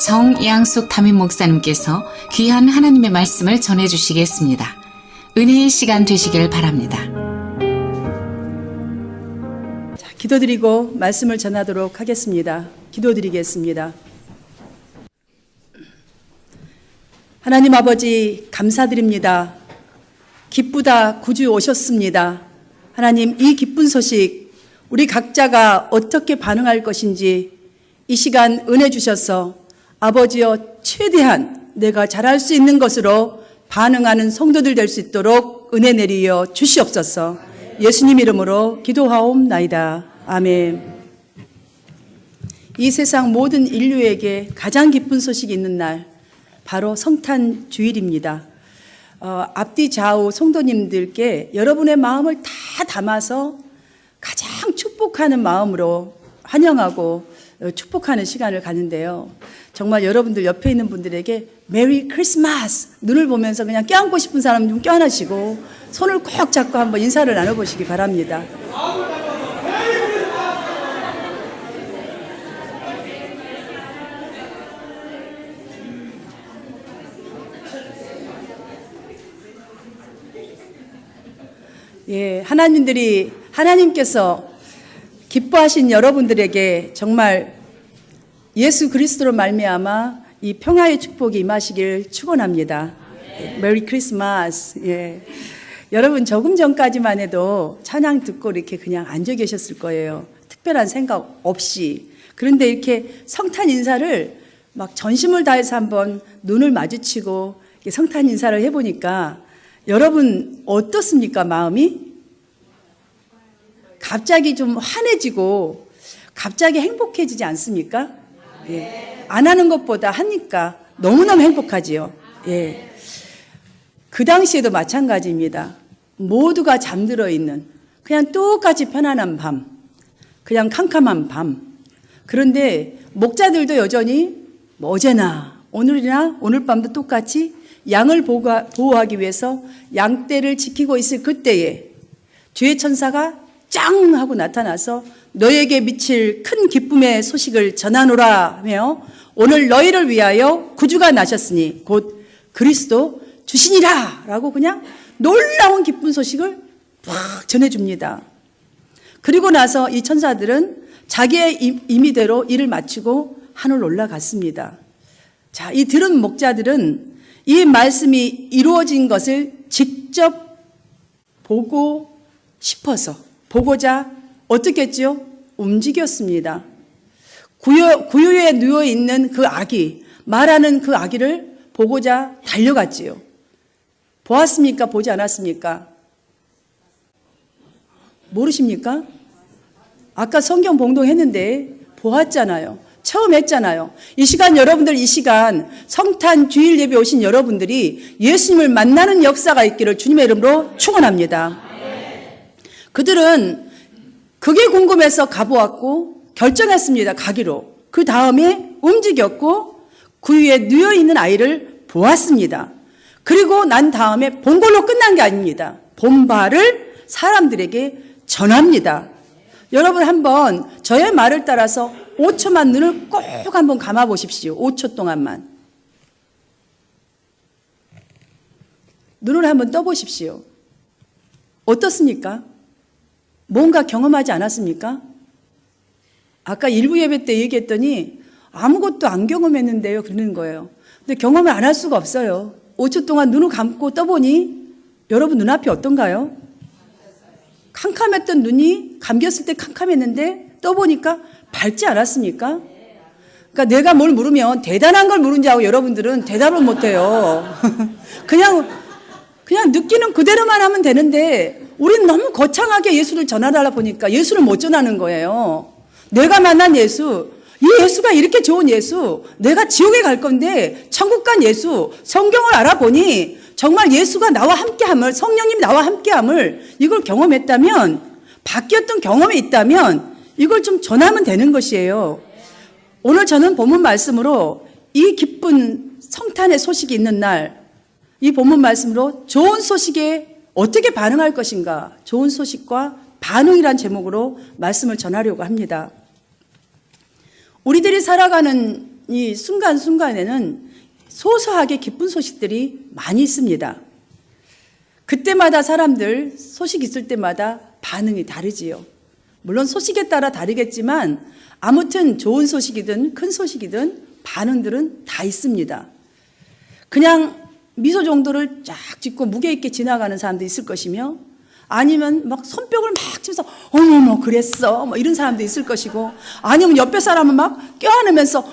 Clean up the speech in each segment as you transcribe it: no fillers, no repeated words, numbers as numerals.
정양숙 담임 목사님께서 귀한 하나님의 말씀을 전해주시겠습니다. 은혜의 시간 되시길 바랍니다. 자, 기도드리고 말씀을 전하도록 하겠습니다. 기도드리겠습니다. 하나님 아버지 감사드립니다. 기쁘다 구주 오셨습니다. 하나님, 이 기쁜 소식 우리 각자가 어떻게 반응할 것인지 이 시간 은혜 주셔서 아버지여 최대한 내가 잘할 수 있는 것으로 반응하는 성도들 될 수 있도록 은혜 내리어 주시옵소서. 예수님 이름으로 기도하옵나이다. 아멘. 이 세상 모든 인류에게 가장 기쁜 소식이 있는 날, 바로 성탄 주일입니다. 앞뒤 좌우 성도님들께 여러분의 마음을 다 담아서 가장 축복하는 마음으로 환영하고 축복하는 시간을 갖는데요. 정말 여러분들 옆에 있는 분들에게 메리 크리스마스 눈을 보면서 그냥 껴안고 싶은 사람 좀 껴안으시고 손을 꼭 잡고 한번 인사를 나눠보시기 바랍니다. 예, 하나님께서 기뻐하신 여러분들에게 정말 예수 그리스도로 말미암아 이 평화의 축복이 임하시길 축원합니다. 메리 크리스마스. 예. 여러분 조금 전까지만 해도 찬양 듣고 이렇게 그냥 앉아 계셨을 거예요. 특별한 생각 없이. 그런데 이렇게 성탄 인사를 막 전심을 다해서 한번 눈을 마주치고 성탄 인사를 해보니까 여러분 어떻습니까? 마음이? 갑자기 좀 환해지고 갑자기 행복해지지 않습니까? 예. 안 하는 것보다 하니까 너무너무 행복하지요. 예. 그 당시에도 마찬가지입니다. 모두가 잠들어 있는 그냥 똑같이 편안한 밤, 그냥 캄캄한 밤. 그런데 목자들도 여전히 어제나 오늘이나 오늘 밤도 똑같이 양을 보호하기 위해서 양떼를 지키고 있을 그때에 주의 천사가 짱 하고 나타나서 너에게 미칠 큰 기쁨의 소식을 전하노라 하며 오늘 너희를 위하여 구주가 나셨으니 곧 그리스도 주시니라 라고 그냥 놀라운 기쁜 소식을 막 전해줍니다. 그리고 나서 이 천사들은 자기의 임의대로 일을 마치고 하늘로 올라갔습니다. 자, 이 들은 목자들은 이 말씀이 이루어진 것을 직접 보고 싶어서 보고자 어떻게 했죠? 움직였습니다. 구유에 누워있는 그 아기, 말하는 그 아기를 보고자 달려갔지요. 보았습니까? 보지 않았습니까? 모르십니까? 아까 성경 봉독했는데 보았잖아요. 처음 했잖아요. 이 시간 여러분들 이 시간 성탄 주일 예배 오신 여러분들이 예수님을 만나는 역사가 있기를 주님의 이름으로 축원합니다. 그들은 그게 궁금해서 가보았고 결정했습니다. 가기로. 그 다음에 움직였고 구유에 누워있는 아이를 보았습니다. 그리고 난 다음에 본 걸로 끝난 게 아닙니다. 본 바를 사람들에게 전합니다. 여러분 한번 저의 말을 따라서 5초만 눈을 꼭 한번 감아 보십시오. 5초 동안만. 눈을 한번 떠 보십시오. 어떻습니까? 뭔가 경험하지 않았습니까? 아까 일부 예배 때 얘기했더니 아무것도 안 경험했는데요. 그러는 거예요. 근데 경험을 안 할 수가 없어요. 5초 동안 눈을 감고 떠보니 여러분 눈앞이 어떤가요? 캄캄했던 눈이 감겼을 때 캄캄했는데 떠보니까 밝지 않았습니까? 그러니까 내가 뭘 물으면 대단한 걸 물은 자고 여러분들은 대답을 못해요. 그냥 느끼는 그대로만 하면 되는데 우린 너무 거창하게 예수를 전하다 보니까 예수를 못 전하는 거예요. 내가 만난 예수, 이 예수가 이렇게 좋은 예수, 내가 지옥에 갈 건데 천국 간 예수, 성경을 알아보니 정말 예수가 나와 함께함을, 성령님이 나와 함께함을 이걸 경험했다면, 바뀌었던 경험이 있다면 이걸 좀 전하면 되는 것이에요. 오늘 저는 본문 말씀으로 이 기쁜 성탄의 소식이 있는 날, 이 본문 말씀으로 좋은 소식에 어떻게 반응할 것인가, 좋은 소식과 반응이란 제목으로 말씀을 전하려고 합니다. 우리들이 살아가는 이 순간순간에는 소소하게 기쁜 소식들이 많이 있습니다. 그때마다 사람들 소식 있을 때마다 반응이 다르지요. 물론 소식에 따라 다르겠지만 아무튼 좋은 소식이든 큰 소식이든 반응들은 다 있습니다. 그냥 미소 정도를 쫙 짓고 무게 있게 지나가는 사람도 있을 것이며 아니면 막 손뼉을 막 치면서 어머머 그랬어 뭐 이런 사람도 있을 것이고 아니면 옆에 사람은 막 껴안으면서 야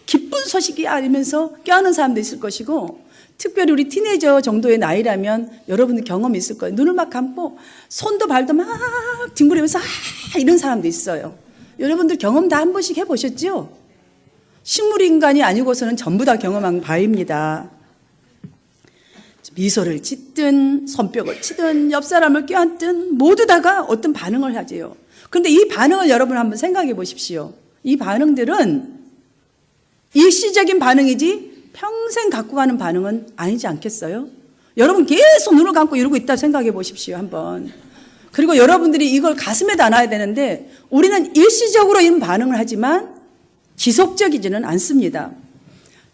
기쁜 소식이야 이러면서 껴안는 사람도 있을 것이고 특별히 우리 티네이저 정도의 나이라면 여러분들 경험이 있을 거예요. 눈을 막 감고 손도 발도 막 뒹구리면서 이런 사람도 있어요. 여러분들 경험 다 한 번씩 해보셨죠? 식물인간이 아니고서는 전부 다 경험한 바입니다. 미소를 짓든 손뼉을 치든 옆 사람을 껴안든 모두 다가 어떤 반응을 하지요. 그런데 이 반응을 여러분 한번 생각해 보십시오. 이 반응들은 일시적인 반응이지 평생 갖고 가는 반응은 아니지 않겠어요? 여러분 계속 눈을 감고 이러고 있다 생각해 보십시오 한번. 그리고 여러분들이 이걸 가슴에 담아야 되는데 우리는 일시적으로 이런 반응을 하지만 지속적이지는 않습니다.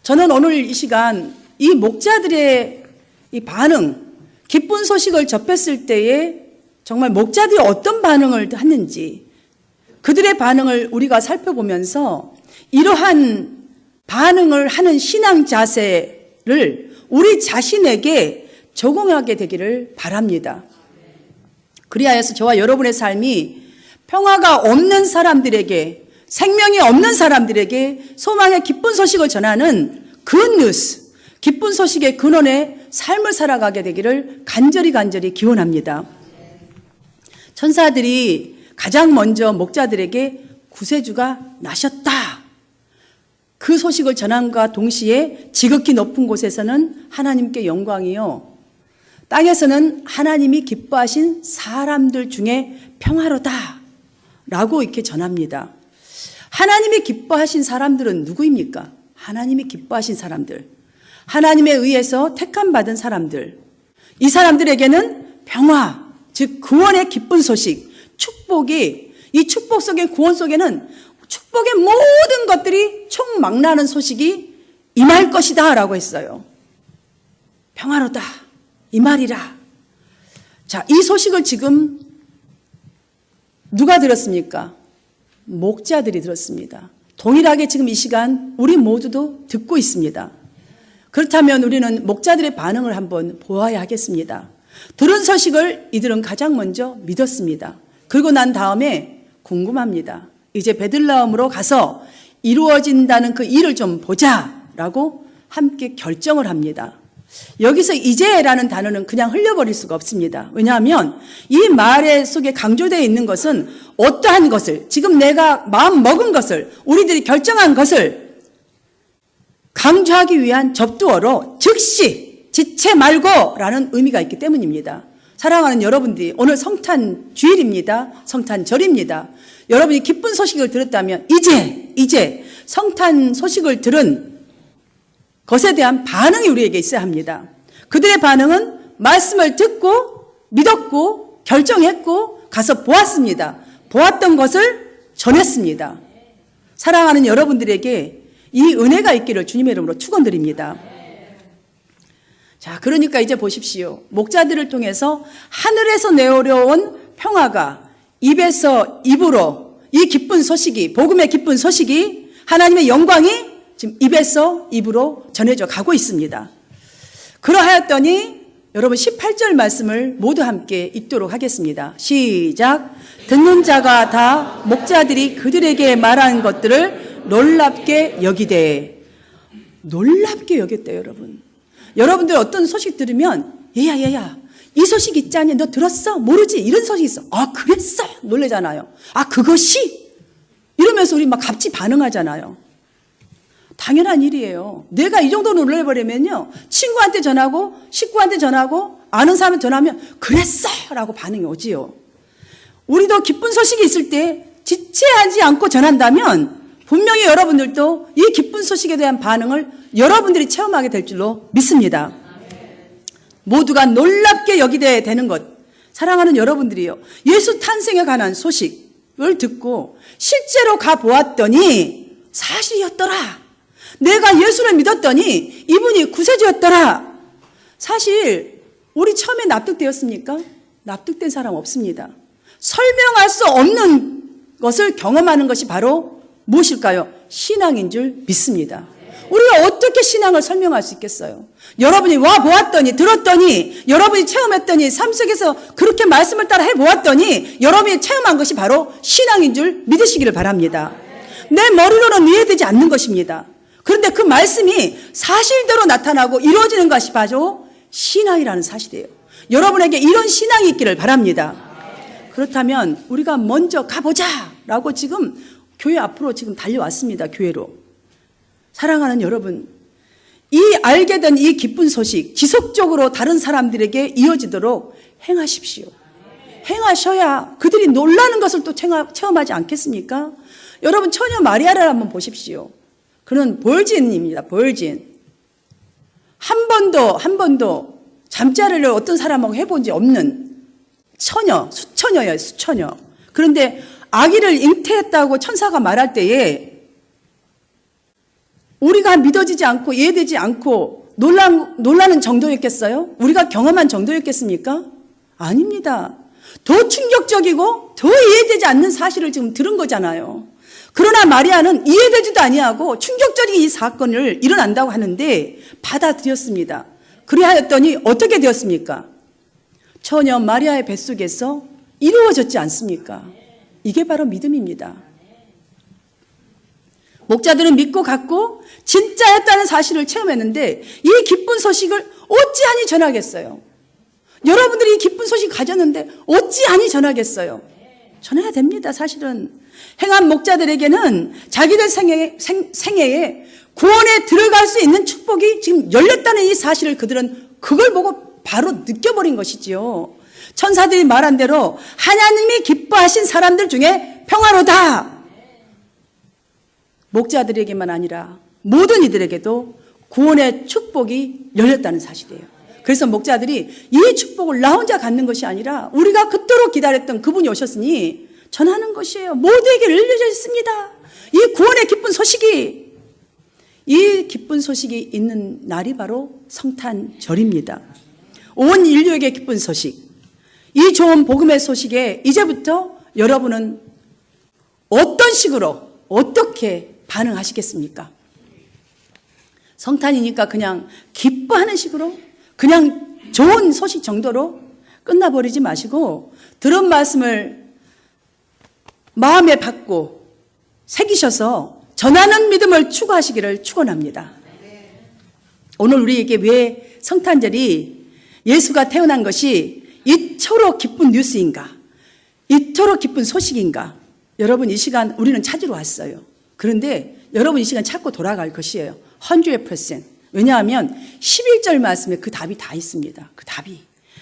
저는 오늘 이 시간 이 목자들의 이 반응, 기쁜 소식을 접했을 때에 정말 목자들이 어떤 반응을 했는지 그들의 반응을 우리가 살펴보면서 이러한 반응을 하는 신앙 자세를 우리 자신에게 적용하게 되기를 바랍니다. 그리하여서 저와 여러분의 삶이 평화가 없는 사람들에게 생명이 없는 사람들에게 소망의 기쁜 소식을 전하는 굿뉴스, 기쁜 소식의 근원의 삶을 살아가게 되기를 간절히 기원합니다. 천사들이 가장 먼저 목자들에게 구세주가 나셨다. 그 소식을 전함과 동시에 지극히 높은 곳에서는 하나님께 영광이요. 땅에서는 하나님이 기뻐하신 사람들 중에 평화로다. 라고 이렇게 전합니다. 하나님이 기뻐하신 사람들은 누구입니까? 하나님이 기뻐하신 사람들. 하나님에 의해서 택함받은 사람들. 이 사람들에게는 평화, 즉 구원의 기쁜 소식, 축복이 이 축복 속의 구원 속에는 축복의 모든 것들이 총망라하는 소식이 임할 것이다 라고 했어요. 평화로다. 이 말이라. 자, 이 소식을 지금 누가 들었습니까? 목자들이 들었습니다. 동일하게 지금 이 시간 우리 모두도 듣고 있습니다. 그렇다면 우리는 목자들의 반응을 한번 보아야 하겠습니다. 들은 소식을 이들은 가장 먼저 믿었습니다. 그리고 난 다음에 궁금합니다. 이제 베들레헴으로 가서 이루어진다는 그 일을 좀 보자라고 함께 결정을 합니다. 여기서 이제라는 단어는 그냥 흘려버릴 수가 없습니다. 왜냐하면 이 말 속에 강조되어 있는 것은 어떠한 것을, 지금 내가 마음 먹은 것을, 우리들이 결정한 것을 강조하기 위한 접두어로 즉시, 지체 말고 라는 의미가 있기 때문입니다. 사랑하는 여러분들이 오늘 성탄 주일입니다. 성탄절입니다. 여러분이 기쁜 소식을 들었다면 이제 성탄 소식을 들은 것에 대한 반응이 우리에게 있어야 합니다. 그들의 반응은 말씀을 듣고 믿었고 결정했고 가서 보았습니다. 보았던 것을 전했습니다. 사랑하는 여러분들에게 이 은혜가 있기를 주님의 이름으로 축원드립니다. 자, 그러니까 이제 보십시오. 목자들을 통해서 하늘에서 내려온 평화가 입에서 입으로 이 기쁜 소식이, 복음의 기쁜 소식이 하나님의 영광이 지금 입에서 입으로 전해져 가고 있습니다. 그러하였더니 여러분 18절 말씀을 모두 함께 읽도록 하겠습니다. 시작. 듣는 자가 다 목자들이 그들에게 말한 것들을 놀랍게 여기되. 놀랍게 여겼대요, 여러분. 여러분들 어떤 소식 들으면 얘야 이 소식 있지 않냐? 너 들었어? 모르지? 이런 소식 있어. 아, 그랬어? 놀래잖아요. 아, 그것이? 이러면서 우리 막 갑자기 반응하잖아요. 당연한 일이에요. 내가 이 정도로 놀래버리면요, 친구한테 전하고 식구한테 전하고 아는 사람한테 전하면 그랬어! 라고 반응이 오지요. 우리도 기쁜 소식이 있을 때 지체하지 않고 전한다면 분명히 여러분들도 이 기쁜 소식에 대한 반응을 여러분들이 체험하게 될 줄로 믿습니다. 모두가 놀랍게 여기게 되는 것. 사랑하는 여러분들이요, 예수 탄생에 관한 소식을 듣고 실제로 가보았더니 사실이었더라. 내가 예수를 믿었더니 이분이 구세주였더라. 사실 우리 처음에 납득되었습니까? 납득된 사람 없습니다. 설명할 수 없는 것을 경험하는 것이 바로 무엇일까요? 신앙인 줄 믿습니다. 우리가 어떻게 신앙을 설명할 수 있겠어요? 여러분이 와 보았더니, 들었더니, 여러분이 체험했더니, 삶 속에서 그렇게 말씀을 따라 해보았더니 여러분이 체험한 것이 바로 신앙인 줄 믿으시기를 바랍니다. 내 머리로는 이해되지 않는 것입니다. 그런데 그 말씀이 사실대로 나타나고 이루어지는 것이 바로 신앙이라는 사실이에요. 여러분에게 이런 신앙이 있기를 바랍니다. 그렇다면 우리가 먼저 가보자 라고 지금 교회 앞으로 지금 달려왔습니다. 교회로. 사랑하는 여러분, 이 알게 된 이 기쁜 소식 지속적으로 다른 사람들에게 이어지도록 행하십시오. 행하셔야 그들이 놀라는 것을 또 체험하지 않겠습니까? 여러분, 처녀 마리아를 한번 보십시오. 그는 보혈진입니다. 보혈진. 한 번도 잠자리를 어떤 사람하고 해본 적 없는 처녀, 수처녀예요. 수처녀. 그런데 아기를 잉태했다고 천사가 말할 때에 우리가 믿어지지 않고 이해되지 않고 놀라는 정도였겠어요? 우리가 경험한 정도였겠습니까? 아닙니다. 더 충격적이고 더 이해되지 않는 사실을 지금 들은 거잖아요. 그러나 마리아는 이해되지도 아니하고 충격적인 이 사건을 일어난다고 하는데 받아들였습니다. 그리하였더니 어떻게 되었습니까? 처녀 마리아의 뱃속에서 이루어졌지 않습니까? 이게 바로 믿음입니다. 목자들은 믿고 갔고 진짜였다는 사실을 체험했는데 이 기쁜 소식을 어찌하니 전하겠어요? 여러분들이 이 기쁜 소식 가졌는데 어찌하니 전하겠어요? 전해야 됩니다. 사실은 행한 목자들에게는 자기들 생애에 구원에 들어갈 수 있는 축복이 지금 열렸다는 이 사실을 그들은 그걸 보고 바로 느껴버린 것이지요. 천사들이 말한 대로 하나님이 기뻐하신 사람들 중에 평화로다. 목자들에게만 아니라 모든 이들에게도 구원의 축복이 열렸다는 사실이에요. 그래서 목자들이 이 축복을 나 혼자 갖는 것이 아니라 우리가 그토록 기다렸던 그분이 오셨으니 전하는 것이에요. 모두에게 열려져 있습니다. 이 구원의 기쁜 소식이, 이 기쁜 소식이 있는 날이 바로 성탄절입니다. 온 인류에게 기쁜 소식, 이 좋은 복음의 소식에 이제부터 여러분은 어떤 식으로 어떻게 반응하시겠습니까? 성탄이니까 그냥 기뻐하는 식으로 그냥 좋은 소식 정도로 끝나버리지 마시고 들은 말씀을 마음에 받고 새기셔서 전하는 믿음을 추구하시기를 축원합니다. 오늘 우리에게 왜 성탄절이 예수가 태어난 것이 이토록 기쁜 뉴스인가? 이토록 기쁜 소식인가? 여러분, 이 시간 우리는 찾으러 왔어요. 그런데 여러분 이 시간 찾고 돌아갈 것이에요. 100%. 왜냐하면 11절 말씀에 그 답이 다 있습니다. 그 답이.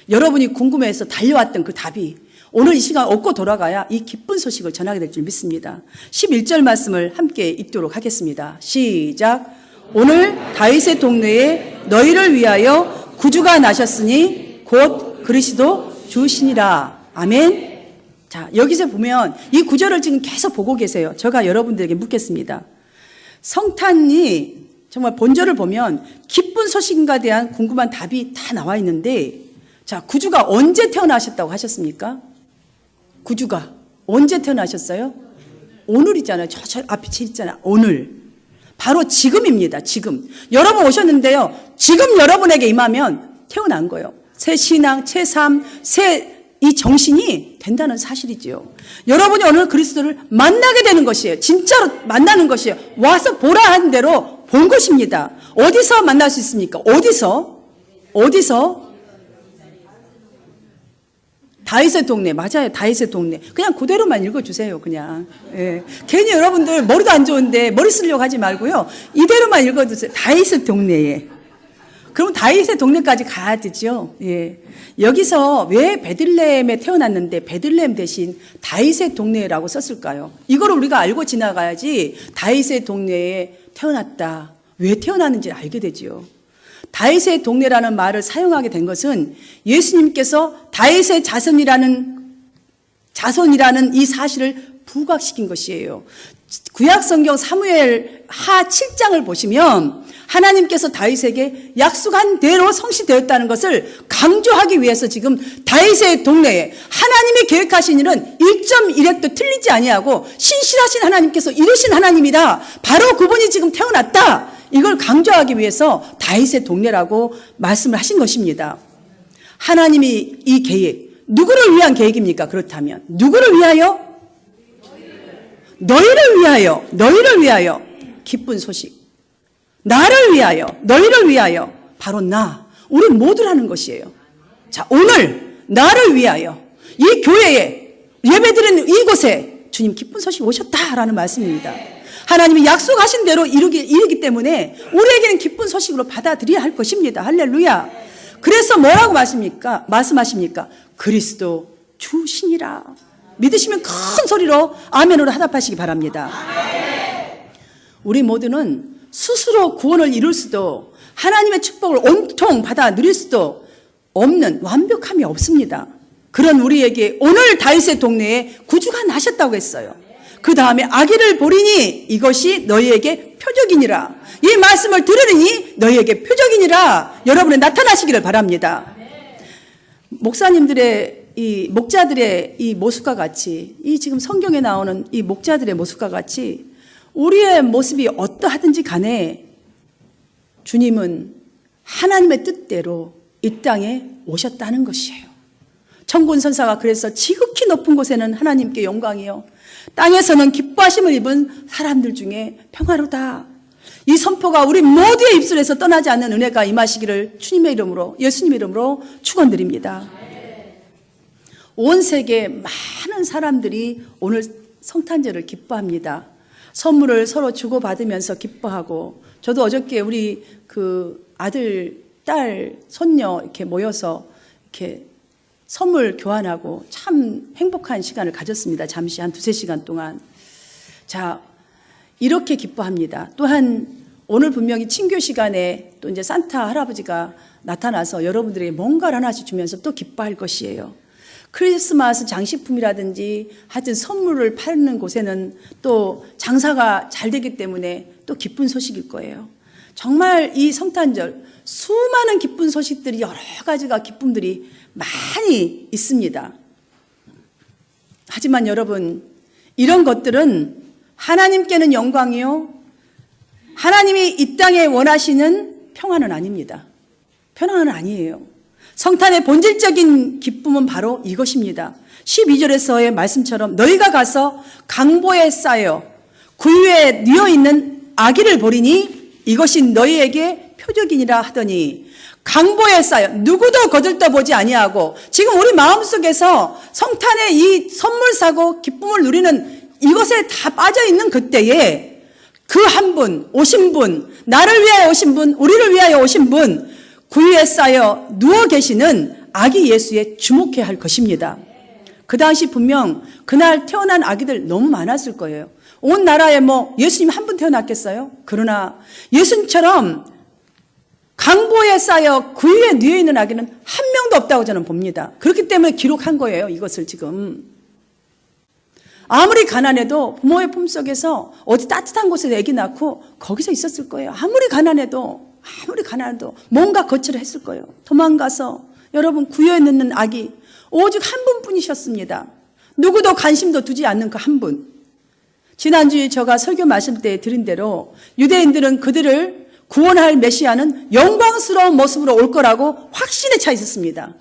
여러분이 궁금해서 달려왔던 그 답이 오늘 이 시간 얻고 돌아가야 이 기쁜 소식을 전하게 될 줄 믿습니다. 11절 말씀을 함께 읽도록 하겠습니다. 시작. 오늘 다윗의 동네에 너희를 위하여 구주가 나셨으니 곧 그리스도 주시니라. 아멘. 자, 여기서 보면 이 구절을 지금 계속 보고 계세요. 제가 여러분들에게 묻겠습니다. 성탄이 정말 본절을 보면 기쁜 소식인가에 대한 궁금한 답이 다 나와 있는데, 자, 구주가 언제 태어나셨다고 하셨습니까? 구주가 언제 태어나셨어요? 오늘이잖아요. 저 앞에 쳐 있잖아요. 오늘. 바로 지금입니다. 지금. 여러분 오셨는데요. 지금 여러분에게 임하면 태어난 거예요. 새 신앙, 새 삶, 새 이 정신이 된다는 사실이지요. 여러분이 오늘 그리스도를 만나게 되는 것이에요. 진짜로 만나는 것이에요. 와서 보라 한 대로 본 것입니다. 어디서 만날 수 있습니까? 어디서? 다윗의 동네. 맞아요. 다윗의 동네. 그냥 그대로만 읽어주세요. 그냥. 예. 괜히 여러분들 머리도 안 좋은데 머리 쓰려고 하지 말고요. 이대로만 읽어주세요. 다윗의 동네에. 그럼 다윗의 동네까지 가야 되죠. 예. 여기서 왜 베들레헴에 태어났는데 베들레헴 대신 다윗의 동네라고 썼을까요? 이걸 우리가 알고 지나가야지 다윗의 동네에 태어났다. 왜 태어났는지 알게 되지요. 다윗의 동네라는 말을 사용하게 된 것은 예수님께서 다윗의 자손이라는 이 사실을 부각시킨 것이에요. 구약 성경 사무엘 하 7장을 보시면 하나님께서 다윗에게 약속한 대로 성취되었다는 것을 강조하기 위해서 지금 다윗의 동네에 하나님이 계획하신 일은 1.1획도 틀리지 아니하고 신실하신 하나님께서 이루신 하나님이다. 바로 그분이 지금 태어났다. 이걸 강조하기 위해서 다윗의 동네라고 말씀을 하신 것입니다. 하나님이 이 계획, 누구를 위한 계획입니까? 그렇다면 누구를 위하여? 너희를 위하여 기쁜 소식. 나를 위하여, 너희를 위하여, 바로 나, 우리 모두라는 것이에요. 자, 오늘 나를 위하여 이 교회에 예배드리는 이곳에 주님 기쁜 소식 오셨다라는 말씀입니다. 하나님이 약속하신 대로 이루기 때문에 우리에게는 기쁜 소식으로 받아들여야 할 것입니다. 할렐루야. 그래서 뭐라고 말씀하십니까? 그리스도 주시니라. 믿으시면 큰 소리로 아멘으로 화답하시기 바랍니다. 우리 모두는 스스로 구원을 이룰 수도 하나님의 축복을 온통 받아 누릴 수도 없는 완벽함이 없습니다. 그런 우리에게 오늘 다윗의 동네에 구주가 나셨다고 했어요. 그 다음에 아기를 보리니 이것이 너희에게 표적이니라. 이 말씀을 들으니 너희에게 표적이니라. 여러분의 나타나시기를 바랍니다. 목자들의 이 모습과 같이, 이 지금 성경에 나오는 이 목자들의 모습과 같이 우리의 모습이 어떠하든지 간에 주님은 하나님의 뜻대로 이 땅에 오셨다는 것이에요. 천군선사가 그래서 지극히 높은 곳에는 하나님께 영광이요, 땅에서는 기뻐하심을 입은 사람들 중에 평화로다. 이 선포가 우리 모두의 입술에서 떠나지 않는 은혜가 임하시기를 주님의 이름으로, 예수님의 이름으로 축원드립니다. 온 세계 많은 사람들이 오늘 성탄절을 기뻐합니다. 선물을 서로 주고받으면서 기뻐하고, 저도 어저께 우리 그 아들, 딸, 손녀 이렇게 모여서 이렇게 선물 교환하고 참 행복한 시간을 가졌습니다. 잠시 한 2-3시간 동안. 자, 이렇게 기뻐합니다. 또한 오늘 분명히 친교 시간에 또 이제 산타 할아버지가 나타나서 여러분들에게 뭔가를 하나씩 주면서 또 기뻐할 것이에요. 크리스마스 장식품이라든지 하여튼 선물을 파는 곳에는 또 장사가 잘 되기 때문에 또 기쁜 소식일 거예요. 정말 이 성탄절 수많은 기쁜 소식들이, 여러 가지가 기쁨들이 많이 있습니다. 하지만 여러분, 이런 것들은 하나님께는 영광이요, 하나님이 이 땅에 원하시는 평안은 아닙니다. 평안은 아니에요. 성탄의 본질적인 기쁨은 바로 이것입니다. 12절에서의 말씀처럼 너희가 가서 강보에 쌓여 구유에 뉘어있는 아기를 보리니 이것이 너희에게 표적이니라 하더니, 강보에 쌓여 누구도 거들떠보지 아니하고, 지금 우리 마음속에서 성탄의 이 선물 사고 기쁨을 누리는 이것에 다 빠져있는 그때에 그 한 분, 오신 분, 나를 위하여 오신 분, 우리를 위하여 오신 분, 구유에 쌓여 누워 계시는 아기 예수에 주목해야 할 것입니다. 그 당시 분명 그날 태어난 아기들 너무 많았을 거예요. 온 나라에 뭐 예수님 한 분 태어났겠어요? 그러나 예수님처럼 강보에 쌓여 구유에 누워 있는 아기는 한 명도 없다고 저는 봅니다. 그렇기 때문에 기록한 거예요, 이것을 지금. 아무리 가난해도 부모의 품속에서 어디 따뜻한 곳에서 아기 낳고 거기서 있었을 거예요. 아무리 가난해도 뭔가 거칠어 했을 거예요. 도망가서 여러분 구유에 넣는 아기 오직 한 분뿐이셨습니다. 누구도 관심도 두지 않는 그 한 분. 지난주에 제가 설교 말씀 때 드린 대로 유대인들은 그들을 구원할 메시아는 영광스러운 모습으로 올 거라고 확신에 차 있었습니다.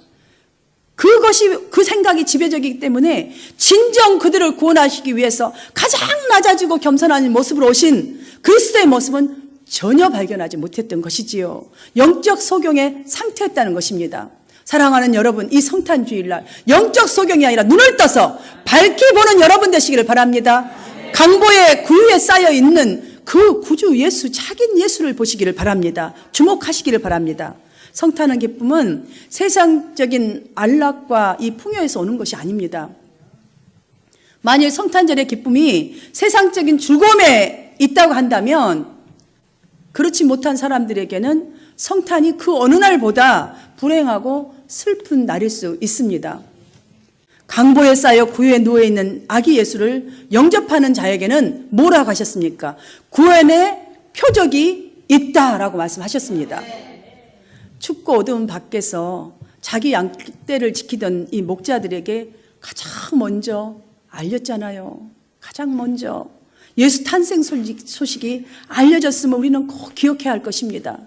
그 생각이 지배적이기 때문에 진정 그들을 구원하시기 위해서 가장 낮아지고 겸손한 모습으로 오신 그리스도의 모습은 전혀 발견하지 못했던 것이지요. 영적 소경의 상태였다는 것입니다. 사랑하는 여러분, 이 성탄 주일날 영적 소경이 아니라 눈을 떠서 밝히 보는 여러분 되시기를 바랍니다. 강보에 구유에 쌓여 있는 그 구주 예수, 자긴 예수를 보시기를 바랍니다. 주목하시기를 바랍니다. 성탄의 기쁨은 세상적인 안락과 이 풍요에서 오는 것이 아닙니다. 만일 성탄절의 기쁨이 세상적인 즐거움에 있다고 한다면 그렇지 못한 사람들에게는 성탄이 그 어느 날보다 불행하고 슬픈 날일 수 있습니다. 강보에 쌓여 구유에 누워있는 아기 예수를 영접하는 자에게는 뭐라고 하셨습니까? 구원의 표적이 있다라고 말씀하셨습니다. 춥고 어두운 밖에서 자기 양떼를 지키던 이 목자들에게 가장 먼저 알렸잖아요. 가장 먼저 예수 탄생 소식이 알려졌으면 우리는 꼭 기억해야 할 것입니다.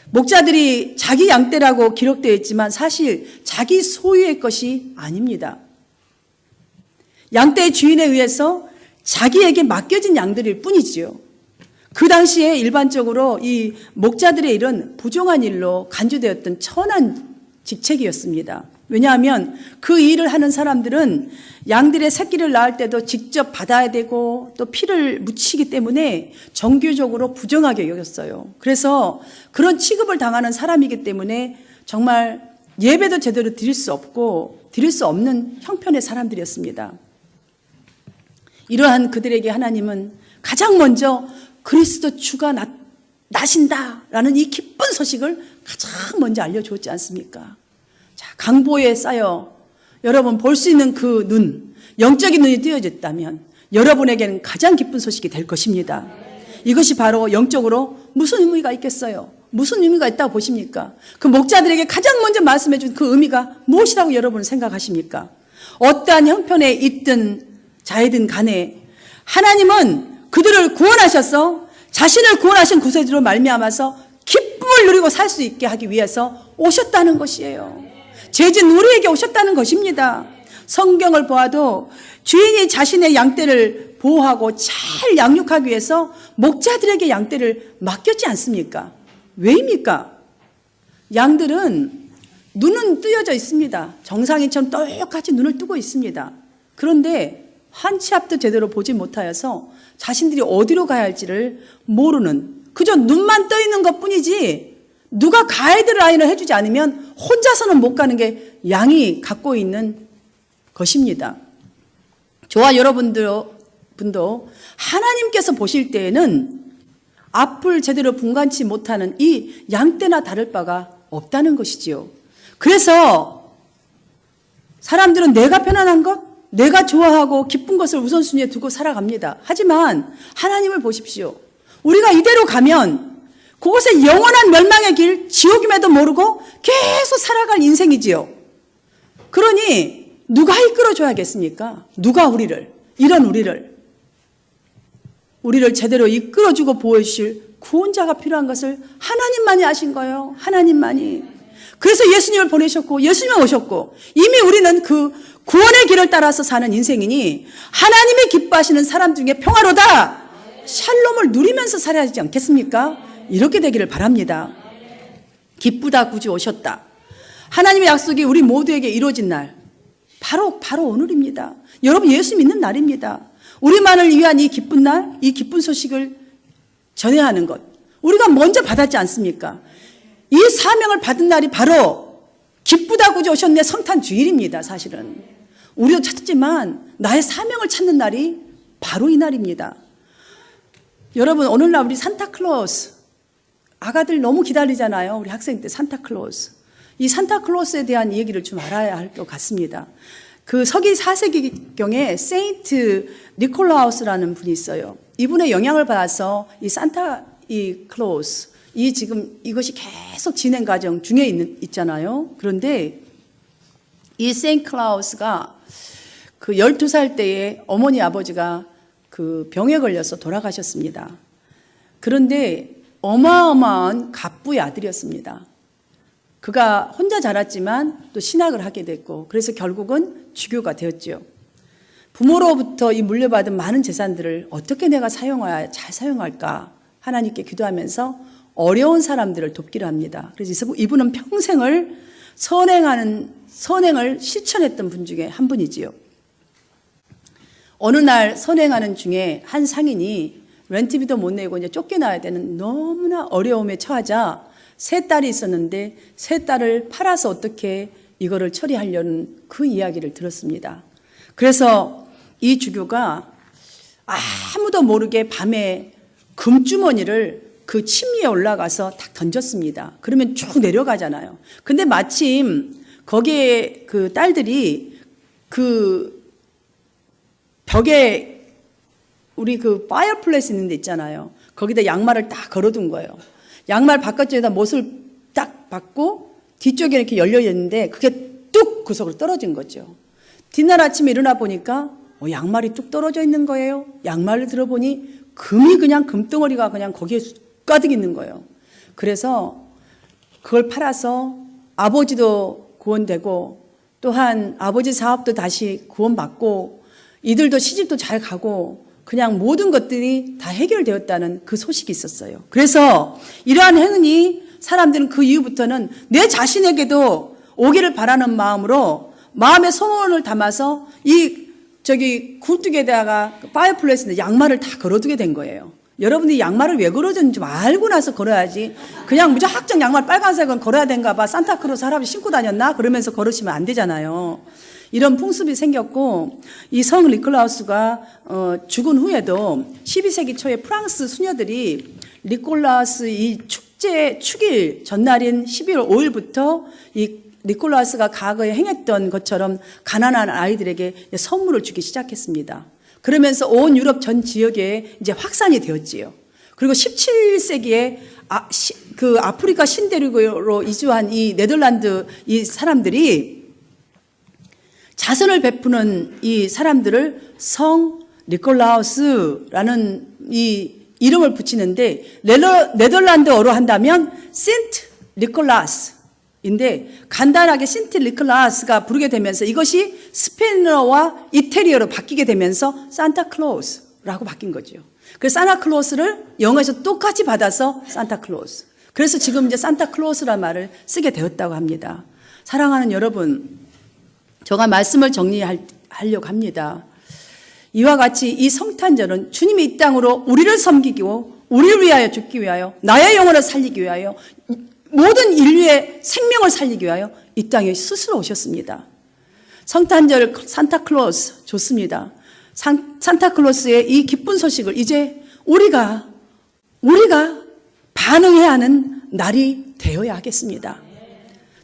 목자들이 자기 양떼라고 기록되어 있지만 사실 자기 소유의 것이 아닙니다. 양떼의 주인에 의해서 자기에게 맡겨진 양들일 뿐이지요. 그 당시에 일반적으로 이 목자들의 일은 부정한 일로 간주되었던 천한 직책이었습니다. 왜냐하면 그 일을 하는 사람들은 양들의 새끼를 낳을 때도 직접 받아야 되고 또 피를 묻히기 때문에 정규적으로 부정하게 여겼어요. 그래서 그런 취급을 당하는 사람이기 때문에 정말 예배도 제대로 드릴 수 없고 드릴 수 없는 형편의 사람들이었습니다. 이러한 그들에게 하나님은 가장 먼저 그리스도 주가 나신다라는 이 기쁜 소식을 가장 먼저 알려주었지 않습니까? 자, 강보에 쌓여 여러분 볼 수 있는 그 눈, 영적인 눈이 띄어졌다면 여러분에게는 가장 기쁜 소식이 될 것입니다. 이것이 바로 영적으로 무슨 의미가 있겠어요? 무슨 의미가 있다고 보십니까? 그 목자들에게 가장 먼저 말씀해 준 그 의미가 무엇이라고 여러분은 생각하십니까? 어떠한 형편에 있든 자이든 간에 하나님은 그들을 구원하셔서 자신을 구원하신 구세주로 말미암아서 기쁨을 누리고 살 수 있게 하기 위해서 오셨다는 것이에요. 죄진 우리에게 오셨다는 것입니다. 성경을 보아도 주인이 자신의 양떼를 보호하고 잘 양육하기 위해서 목자들에게 양떼를 맡겼지 않습니까? 왜입니까? 양들은 눈은 뜨여져 있습니다. 정상인처럼 똑같이 눈을 뜨고 있습니다. 그런데 한 치 앞도 제대로 보지 못하여서 자신들이 어디로 가야 할지를 모르는, 그저 눈만 떠 있는 것뿐이지 누가 가이드라인을 해주지 않으면 혼자서는 못 가는 게 양이 갖고 있는 것입니다. 저와 여러분도 하나님께서 보실 때에는 앞을 제대로 분간치 못하는 이 양떼나 다를 바가 없다는 것이지요. 그래서 사람들은 내가 편안한 것, 내가 좋아하고 기쁜 것을 우선순위에 두고 살아갑니다. 하지만 하나님을 보십시오. 우리가 이대로 가면 그곳에 영원한 멸망의 길, 지옥임에도 모르고 계속 살아갈 인생이지요. 그러니 누가 이끌어줘야겠습니까? 누가 이런 우리를 제대로 이끌어주고 보여주실 구원자가 필요한 것을 하나님만이 아신 거예요. 하나님만이. 그래서 예수님을 보내셨고 예수님이 오셨고 이미 우리는 그 구원의 길을 따라서 사는 인생이니 하나님이 기뻐하시는 사람 중에 평화로다, 샬롬을 누리면서 살아야 하지 않겠습니까? 이렇게 되기를 바랍니다. 기쁘다 구주 오셨다. 하나님의 약속이 우리 모두에게 이루어진 날, 바로 오늘입니다. 여러분, 예수 믿는 날입니다. 우리만을 위한 이 기쁜 날, 이 기쁜 소식을 전해야 하는 것, 우리가 먼저 받았지 않습니까? 이 사명을 받은 날이 바로 기쁘다 구주 오셨네 성탄 주일입니다. 사실은 우리도 찾지만 나의 사명을 찾는 날이 바로 이 날입니다. 여러분, 오늘날 우리 산타클로스, 아가들 너무 기다리잖아요. 우리 학생 때 산타클로스. 이 산타클로스에 대한 얘기를 좀 알아야 할 것 같습니다. 그 서기 4세기경에 세인트 니콜라우스라는 분이 있어요. 이분의 영향을 받아서 이 산타클로스, 지금 이것이 계속 진행 과정 중에 있잖아요. 그런데 이 세인트 클라우스가 그 12살 때에 어머니 아버지가 그 병에 걸려서 돌아가셨습니다. 그런데 어마어마한 갑부의 아들이었습니다. 그가 혼자 자랐지만 또 신학을 하게 됐고, 그래서 결국은 주교가 되었죠. 부모로부터 이 물려받은 많은 재산들을 어떻게 내가 사용해야 잘 사용할까 하나님께 기도하면서 어려운 사람들을 돕기로 합니다. 그래서 이분은 평생을 선행을 실천했던 분 중에 한 분이지요. 어느 날 선행하는 중에 한 상인이 렌트비도 못 내고 이제 쫓겨나야 되는 너무나 어려움에 처하자 세 딸이 있었는데 세 딸을 팔아서 어떻게 이거를 처리하려는 그 이야기를 들었습니다. 그래서 이 주교가 아무도 모르게 밤에 금주머니를 그 침리에 올라가서 딱 던졌습니다. 그러면 쭉 내려가잖아요. 근데 마침 거기에 그 딸들이 그 벽에 우리 그 파이어플레이스 있는 데 있잖아요. 거기다 양말을 딱 걸어둔 거예요. 양말 바깥쪽에다 못을 딱 받고 뒤쪽에 이렇게 열려 있는데 그게 뚝 구석으로 떨어진 거죠. 뒷날 아침에 일어나 보니까 양말이 뚝 떨어져 있는 거예요. 양말을 들어보니 금이 그냥 금덩어리가 그냥 거기에 가득 있는 거예요. 그래서 그걸 팔아서 아버지도 구원되고 또한 아버지 사업도 다시 구원받고 이들도 시집도 잘 가고 그냥 모든 것들이 다 해결되었다는 그 소식이 있었어요. 그래서 이러한 행운이 사람들은 그 이후부터는 내 자신에게도 오기를 바라는 마음으로 마음의 소원을 담아서 굴뚝에다가 파이어플레이스에 양말을 다 걸어두게 된 거예요. 여러분들이 양말을 왜 걸어줬는지 좀 알고 나서 걸어야지. 그냥 무작정 양말 빨간색은 걸어야 되는가 봐. 산타크로스 할아버지 신고 다녔나? 그러면서 걸으시면 안 되잖아요. 이런 풍습이 생겼고 이 성 니콜라우스가 죽은 후에도 12세기 초에 프랑스 수녀들이 니콜라우스 이 축일 전날인 12월 5일부터 이 니콜라우스가 과거에 행했던 것처럼 가난한 아이들에게 선물을 주기 시작했습니다. 그러면서 온 유럽 전 지역에 이제 확산이 되었지요. 그리고 17세기에 그 아프리카 신대륙으로 이주한 이 네덜란드 이 사람들이 자선을 베푸는 이 사람들을 성 니콜라우스라는 이 이름을 붙이는데 네덜란드어로 한다면 센트 니콜라스인데 간단하게 센트 니콜라스가 부르게 되면서 이것이 스페인어와 이태리어로 바뀌게 되면서 산타클로스라고 바뀐 거죠. 그래서 산타클로스를 영어에서 똑같이 받아서 산타클로스. 그래서 지금 이제 산타클로스라는 말을 쓰게 되었다고 합니다. 사랑하는 여러분, 제가 말씀을 정리하려고 합니다. 이와 같이 이 성탄절은 주님이 이 땅으로 우리를 섬기고 우리를 위하여 죽기 위하여 나의 영혼을 살리기 위하여 모든 인류의 생명을 살리기 위하여 이 땅에 스스로 오셨습니다. 성탄절 산타클로스 좋습니다. 산타클로스의 이 기쁜 소식을 이제 우리가 반응해야 하는 날이 되어야 하겠습니다.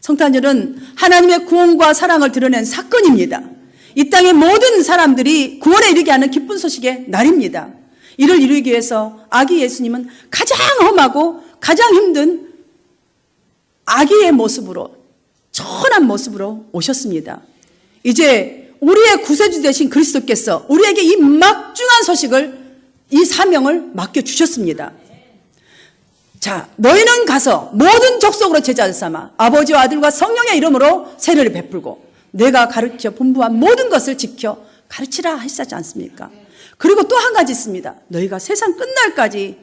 성탄절은 하나님의 구원과 사랑을 드러낸 사건입니다. 이 땅의 모든 사람들이 구원에 이르게 하는 기쁜 소식의 날입니다. 이를 이루기 위해서 아기 예수님은 가장 험하고 가장 힘든 아기의 모습으로 천한 모습으로 오셨습니다. 이제 우리의 구세주 되신 그리스도께서 우리에게 이 막중한 소식을 이 사명을 맡겨주셨습니다. 자, 너희는 가서 모든 족속으로 제자를 삼아 아버지와 아들과 성령의 이름으로 세례를 베풀고 내가 가르쳐 분부한 모든 것을 지켜 가르치라 하시지 않습니까? 그리고 또 한 가지 있습니다. 너희가 세상 끝날까지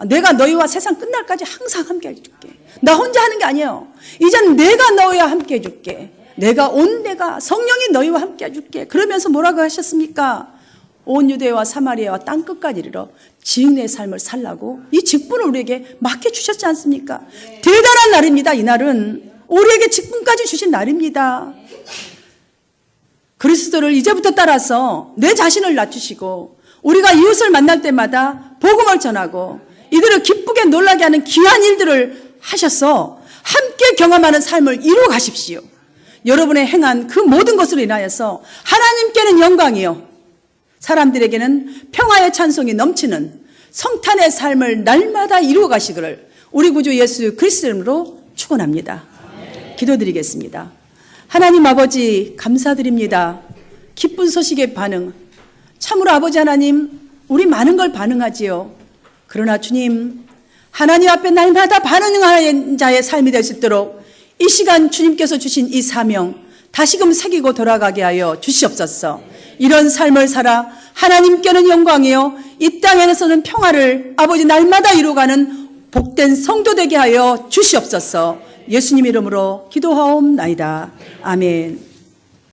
내가 너희와 세상 끝날까지 항상 함께 해줄게. 나 혼자 하는 게 아니에요. 이젠 내가 너희와 함께 해줄게. 내가 온 내가 성령이 너희와 함께 해줄게. 그러면서 뭐라고 하셨습니까? 온 유대와 사마리아와 땅끝까지 이르러 지은의 삶을 살라고 이 직분을 우리에게 맡겨주셨지 않습니까? 대단한 날입니다. 이 날은 우리에게 직분까지 주신 날입니다. 그리스도를 이제부터 따라서 내 자신을 낮추시고 우리가 이웃을 만날 때마다 복음을 전하고 이들을 기쁘게 놀라게 하는 귀한 일들을 하셔서 함께 경험하는 삶을 이루어 가십시오. 여러분의 행한 그 모든 것으로 인하여서 하나님께는 영광이요 사람들에게는 평화의 찬송이 넘치는 성탄의 삶을 날마다 이루어 가시기를 우리 구주 예수 그리스도 이름으로 축원합니다. 기도드리겠습니다. 하나님 아버지 감사드립니다. 기쁜 소식의 반응, 참으로 아버지 하나님 우리 많은 걸 반응하지요. 그러나 주님 하나님 앞에 날마다 반응하는 자의 삶이 될 수 있도록 이 시간 주님께서 주신 이 사명 다시금 새기고 돌아가게 하여 주시옵소서. 이런 삶을 살아 하나님께는 영광이요 이 땅에서는 평화를 아버지 날마다 이루어가는 복된 성도 되게 하여 주시옵소서. 예수님 이름으로 기도하옵나이다. 아멘.